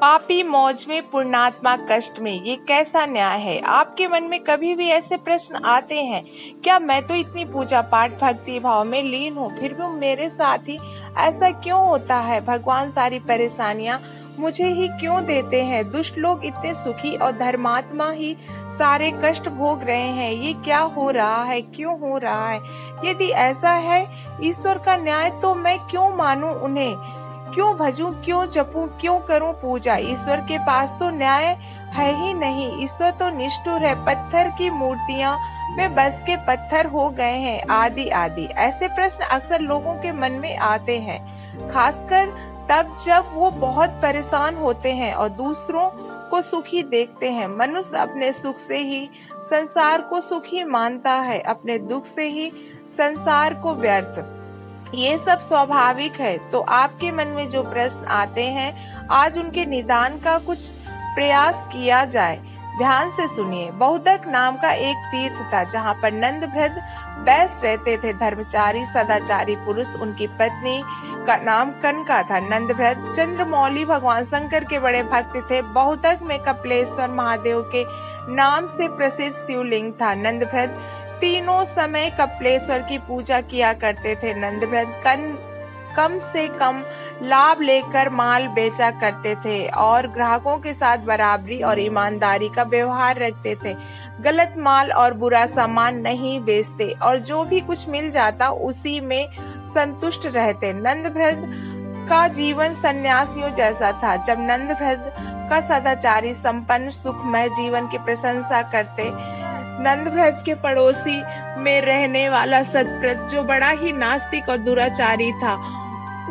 पापी मौज में, पुण्यात्मा कष्ट में, ये कैसा न्याय है। आपके मन में कभी भी ऐसे प्रश्न आते हैं क्या? मैं तो इतनी पूजा पाठ भक्ति भाव में लीन हूँ, फिर भी मेरे साथ ही ऐसा क्यों होता है? भगवान सारी परेशानियां मुझे ही क्यों देते हैं? दुष्ट लोग इतने सुखी और धर्मात्मा ही सारे कष्ट भोग रहे हैं। ये क्या हो रहा है? क्यों हो रहा है? यदि ऐसा है ईश्वर का न्याय, तो मैं क्यों मानूं उन्हें? क्यों भजूं, क्यों जपूं, क्यों करूं पूजा? ईश्वर के पास तो न्याय है ही नहीं। ईश्वर तो निष्ठुर है, पत्थर की मूर्तियां में बस के पत्थर हो गए हैं, आदि आदि। ऐसे प्रश्न अक्सर लोगों के मन में आते हैं, खासकर तब जब वो बहुत परेशान होते हैं और दूसरों को सुखी देखते हैं। मनुष्य अपने सुख से ही संसार को सुखी मानता है, अपने दुख से ही संसार को व्यर्थ। ये सब स्वाभाविक है। तो आपके मन में जो प्रश्न आते हैं, आज उनके निदान का कुछ प्रयास किया जाए। ध्यान से सुनिए। बहुदक नाम का एक तीर्थ था, जहाँ पर नंदभ्रद बैस रहते थे। धर्मचारी सदाचारी पुरुष। उनकी पत्नी का नाम कनका था। नंदभ्रद चंद्रमौली भगवान शंकर के बड़े भक्त थे। बहुदक में कपिलेश्वर महादेव के नाम से प्रसिद्ध शिवलिंग था। नंदभ्रद तीनों समय कपिलेश्वर की पूजा किया करते थे। नंदभ्रद कम से कम लाभ लेकर माल बेचा करते थे और ग्राहकों के साथ बराबरी और ईमानदारी का व्यवहार रखते थे। गलत माल और बुरा सामान नहीं बेचते और जो भी कुछ मिल जाता उसी में संतुष्ट रहते। नंदभ्रद का जीवन सन्यासियों जैसा था। जब नंदभ्रद का सदाचारी संपन्न सुखमय जीवन की प्रशंसा करते, नंदभ्रद के पड़ोसी में रहने वाला सतव्रत, जो बड़ा ही नास्तिक और दुराचारी था,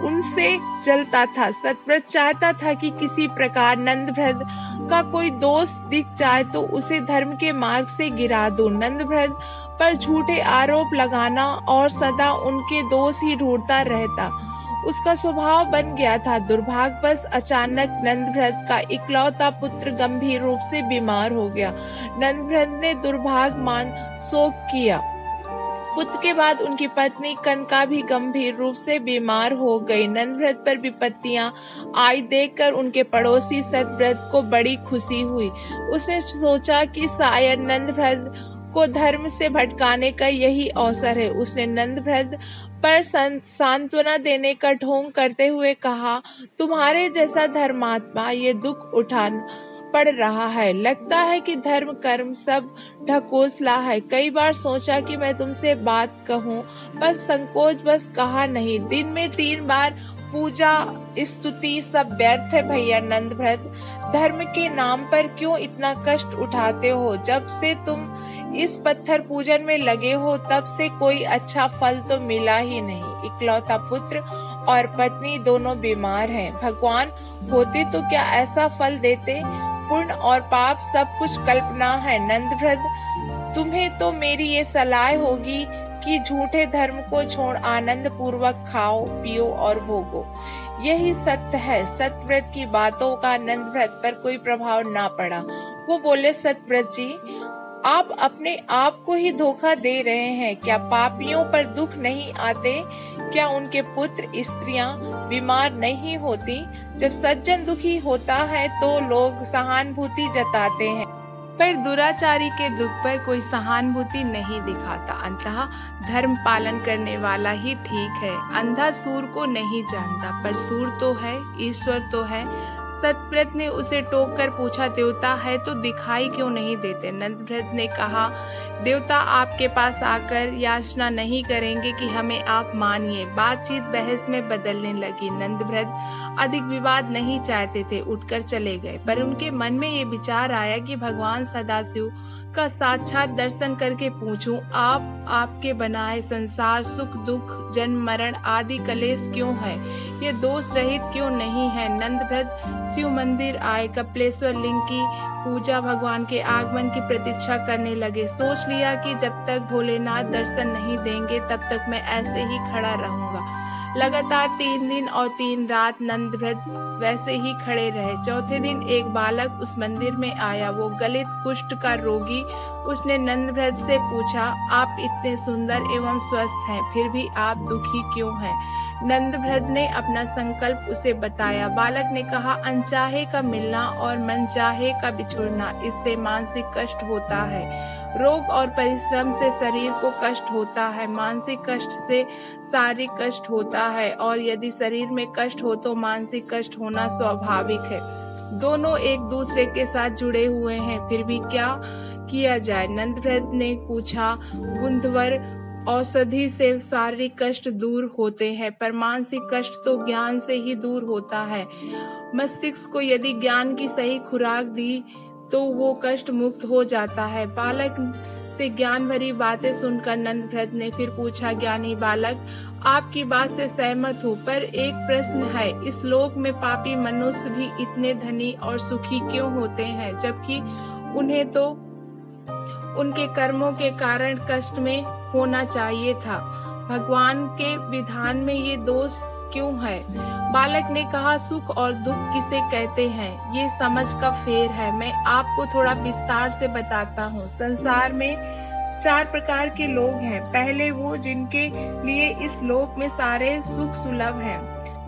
उनसे जलता था। सतव्रत चाहता था कि किसी प्रकार नंदभ्रद का कोई दोस्त दिख जाए तो उसे धर्म के मार्ग से गिरा दूं। नंदभ्रद पर झूठे आरोप लगाना और सदा उनके दोष ही ढूंढता रहता उसका स्वभाव बन गया था। दुर्भाग्यवश अचानक नंदभ्रद का इकलौता पुत्र गंभीर रूप से बीमार हो गया। नंदभ्रद ने दुर्भाग्यमान शोक किया। पुत्र के बाद उनकी पत्नी कनका भी गंभीर रूप से बीमार हो गई। नंदभ्रद पर विपत्तियां आई देखकर उनके पड़ोसी सतव्रत को बड़ी खुशी हुई। उसने सोचा कि शायद नंदभ्रद को धर्म से भटकाने का यही अवसर है। उसने नंदभ्रद पर सांत्वना देने का ढोंग करते हुए कहा, तुम्हारे जैसा धर्मात्मा ये दुख उठा पड़ रहा है। लगता है कि धर्म कर्म सब ढकोसला है। कई बार सोचा कि मैं तुमसे बात कहूँ, पर संकोच बस कहा नहीं। दिन में 3 बार पूजा स्तुति सब व्यर्थ है भैया। नंदभ्रद, धर्म के नाम पर क्यों इतना कष्ट उठाते हो? जब से तुम इस पत्थर पूजन में लगे हो तब से कोई अच्छा फल तो मिला ही नहीं। इकलौता पुत्र और पत्नी दोनों बीमार हैं। भगवान होते तो क्या ऐसा फल देते? पुण्य और पाप सब कुछ कल्पना है। नंदभ्रद, तुम्हें तो मेरी ये सलाह होगी कि झूठे धर्म को छोड़ आनंद पूर्वक खाओ पियो और भोगो। यही सत्य है। सतव्रत की बातों का नंदभ्रद पर कोई प्रभाव ना पड़ा। वो बोले, सतव्रत जी, आप अपने आप को ही धोखा दे रहे हैं। क्या पापियों पर दुख नहीं आते? क्या उनके पुत्र स्त्रियां बीमार नहीं होती? जब सज्जन दुखी होता है तो लोग सहानुभूति जताते हैं, पर दुराचारी के दुख पर कोई सहानुभूति नहीं दिखाता। अंततः धर्म पालन करने वाला ही ठीक है। अंधा सूर को नहीं जानता, पर सूर तो है, ईश्वर तो है। सतव्रत ने उसे टोक कर पूछा, देवता है तो दिखाई क्यों नहीं देते? नंदभ्रद ने कहा, देवता आपके पास आकर याचना नहीं करेंगे कि हमें आप मानिए। बातचीत बहस में बदलने लगी। नंदभ्रद अधिक विवाद नहीं चाहते थे, उठकर चले गए, पर उनके मन में ये विचार आया कि भगवान सदाशिव का साक्षात दर्शन करके पूछूं, आपके बनाए संसार सुख दुख जन्म मरण आदि कलेश क्यों है? ये दोष रहित क्यों नहीं है? नंदभ्रद शिव मंदिर आए, कपिलेश्वर लिंग की पूजा, भगवान के आगमन की प्रतीक्षा करने लगे। सोच लिया कि जब तक भोलेनाथ दर्शन नहीं देंगे तब तक मैं ऐसे ही खड़ा रहूंगा। लगातार 3 दिन और 3 रात नंदभ्रद वैसे ही खड़े रहे। चौथे दिन एक बालक उस मंदिर में आया, वो गलित कुष्ठ का रोगी। उसने नंदभ्रद से पूछा, आप इतने सुंदर एवं स्वस्थ हैं, फिर भी आप दुखी क्यों हैं? नंदभ्रद ने अपना संकल्प उसे बताया। बालक ने कहा, अनचाहे का मिलना और मनचाहे का बिछुड़ना, इससे मानसिक कष्ट होता है। रोग और परिश्रम से शरीर को कष्ट होता है, मानसिक कष्ट से शारीरिक कष्ट होता है, और यदि शरीर में कष्ट हो तो मानसिक कष्ट होना स्वाभाविक है। दोनों एक दूसरे के साथ जुड़े हुए हैं, फिर भी क्या किया जाए? नंदभ्रद ने पूछा। बुंधवर, औषधि से शारीरिक कष्ट दूर होते हैं, पर मानसिक कष्ट तो ज्ञान से ही दूर होता है। मस्तिष्क को यदि ज्ञान की सही खुराक दी तो वो कष्ट मुक्त हो जाता है। बालक से ज्ञान भरी बातें सुनकर नंदभ्रद ने फिर पूछा, ज्ञानी बालक, आपकी बात से सहमत हूँ, पर एक प्रश्न है। इस लोक में पापी मनुष्य भी इतने धनी और सुखी क्यों होते हैं, जबकि उन्हें तो उनके कर्मों के कारण कष्ट में होना चाहिए था? भगवान के विधान में ये दोष क्यों है? बालक ने कहा, सुख और दुख किसे कहते हैं, ये समझ का फेर है। मैं आपको थोड़ा विस्तार से बताता हूँ। संसार में 4 प्रकार के लोग हैं। पहले वो जिनके लिए इस लोक में सारे सुख सुलभ हैं,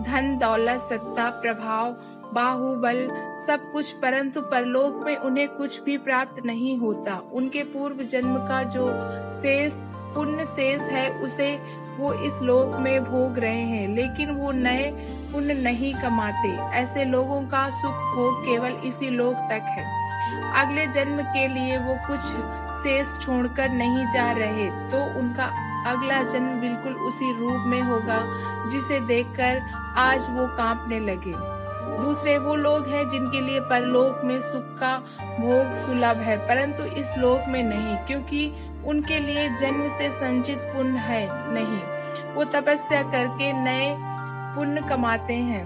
धन दौलत सत्ता प्रभाव बाहुबल सब कुछ, परंतु परलोक में उन्हें कुछ भी प्राप्त नहीं होता। उनके पूर्व जन्म का जो शेष पुण्य शेष है उसे वो इस लोक में भोग रहे हैं, लेकिन वो नए पुण्य नहीं कमाते। ऐसे लोगों का सुख भोग केवल इसी लोक तक है। अगले जन्म के लिए वो कुछ शेष छोड़कर नहीं जा रहे, तो उनका अगला जन्म बिल्कुल उसी रूप में होगा जिसे देखकर आज वो कांपने लगे। दूसरे वो लोग हैं जिनके लिए परलोक में सुख का भोग सुलभ है, परंतु इस लोक में नहीं, क्योंकि उनके लिए जन्म से संचित पुण्य है नहीं। वो तपस्या करके नए पुण्य कमाते हैं,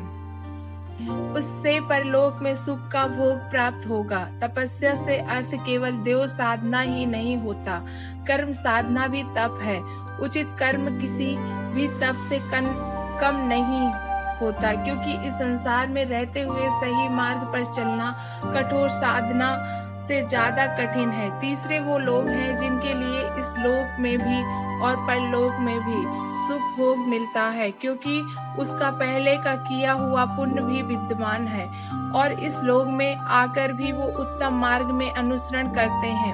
उससे परलोक में सुख का भोग प्राप्त होगा। तपस्या से अर्थ केवल देव साधना ही नहीं होता, कर्म साधना भी तप है। उचित कर्म किसी भी तप से कम नहीं होता, क्योंकि इस संसार में रहते हुए सही मार्ग पर चलना कठोर साधना से ज्यादा कठिन है। तीसरे वो लोग हैं जिनके लिए इस लोक में भी और परलोक में भी सुख भोग मिलता है, क्योंकि उसका पहले का किया हुआ पुण्य भी विद्यमान है, और इस लोक में आकर भी वो उत्तम मार्ग में अनुसरण करते हैं।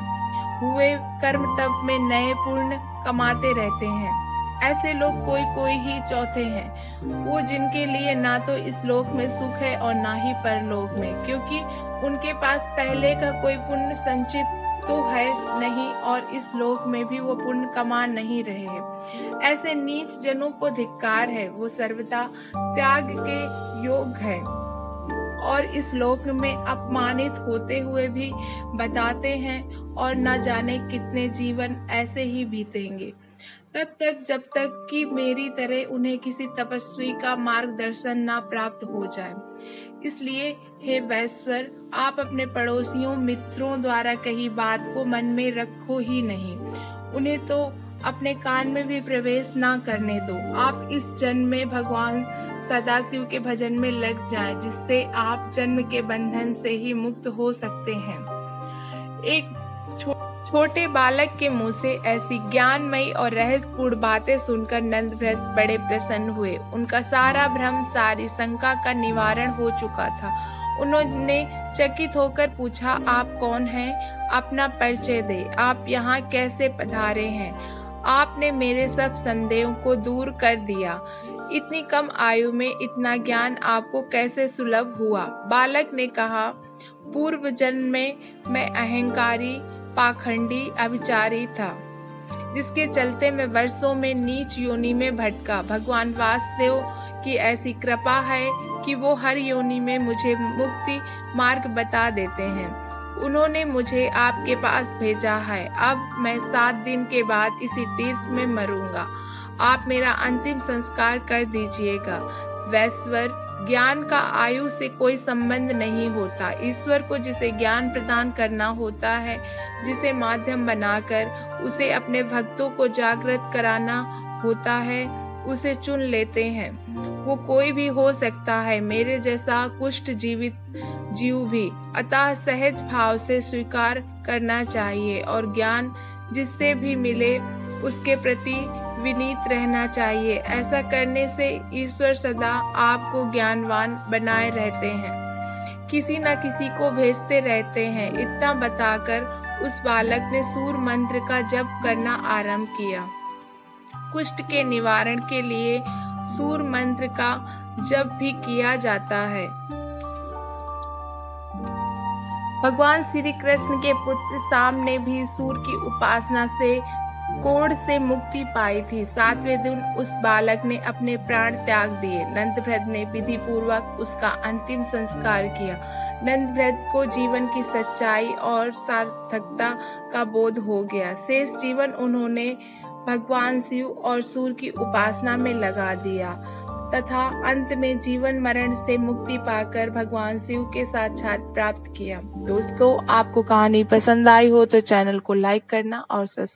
हुए कर्म तप में नए पुण्य कमाते रहते हैं। ऐसे लोग कोई ही चौथे हैं, वो जिनके लिए ना तो इस लोक में सुख है और ना ही परलोक में, क्योंकि उनके पास पहले का कोई पुण्य संचित तो है नहीं, और इस लोक में भी वो पुण्य कमा नहीं रहे हैं। ऐसे नीच जनों को धिक्कार है, वो सर्वथा त्याग के योग है, और इस लोक में अपमानित होते हुए भी बताते हैं, और न जाने कितने जीवन ऐसे ही बीतेंगे, तब तक जब तक कि मेरी तरह उन्हें किसी तपस्वी का मार्गदर्शन ना प्राप्त हो जाए। इसलिए हे वैश्वर, आप अपने पड़ोसियों मित्रों द्वारा कही बात को मन में रखो ही नहीं, उन्हें तो अपने कान में भी प्रवेश ना करने दो। आप इस जन्म में भगवान सदाशिव के भजन में लग जाएं, जिससे आप जन्म के बंधन से ही मुक्त हो सकते हैं। एक छोटे बालक के मुंह से ऐसी ज्ञानमयी और रहस्यपूर्ण बातें सुनकर नंदभ्रद बड़े प्रसन्न हुए। उनका सारा भ्रम, सारी शंका का निवारण हो चुका था। उन्होंने चकित होकर पूछा, आप कौन हैं? अपना परिचय दे। आप यहाँ कैसे पधारे हैं? आपने मेरे सब संदेहों को दूर कर दिया। इतनी कम आयु में इतना ज्ञान आपको कैसे सुलभ हुआ? बालक ने कहा, पूर्व जन्म में मैं अहंकारी, पाखंडी, अभिचारी था, जिसके चलते मैं वर्षों में नीच योनि में भटका। भगवान वासुदेव की ऐसी कृपा है कि वो हर योनि में मुझे मुक्ति मार्ग बता देते हैं। उन्होंने मुझे आपके पास भेजा है। अब मैं 7 दिन के बाद इसी तीर्थ में मरूंगा। आप मेरा अंतिम संस्कार कर दीजिएगा। वैश्वर, ज्ञान का आयु से कोई संबंध नहीं होता। ईश्वर को जिसे ज्ञान प्रदान करना होता है, जिसे माध्यम बनाकर उसे अपने भक्तों को जागृत कराना होता है, उसे चुन लेते हैं। वो कोई भी हो सकता है, मेरे जैसा कुष्ठ जीवित जीव भी। अतः सहज भाव से स्वीकार करना चाहिए और ज्ञान जिससे भी मिले उसके प्रति विनीत रहना चाहिए। ऐसा करने से ईश्वर सदा आपको ज्ञानवान बनाए रहते हैं, किसी न किसी को भेजते रहते हैं। इतना बताकर उस बालक ने सूर मंत्र का जप करना आरंभ किया। कुष्ठ के निवारण के लिए सूर मंत्र का जप भी किया जाता है। भगवान श्री कृष्ण के पुत्र शाम ने भी सूर की उपासना से कोढ़ से मुक्ति पाई थी। 7वें दिन उस बालक ने अपने प्राण त्याग दिए। नंदभ्रद ने विधि पूर्वक उसका अंतिम संस्कार किया। नंदभ्रद को जीवन की सच्चाई और सार्थकता का बोध हो गया। शेष जीवन उन्होंने भगवान शिव और सूर की उपासना में लगा दिया तथा अंत में जीवन मरण से मुक्ति पाकर भगवान शिव के साक्षात प्राप्त किया। दोस्तों, आपको कहानी पसंद आई हो तो चैनल को लाइक करना और सब्सक्राइब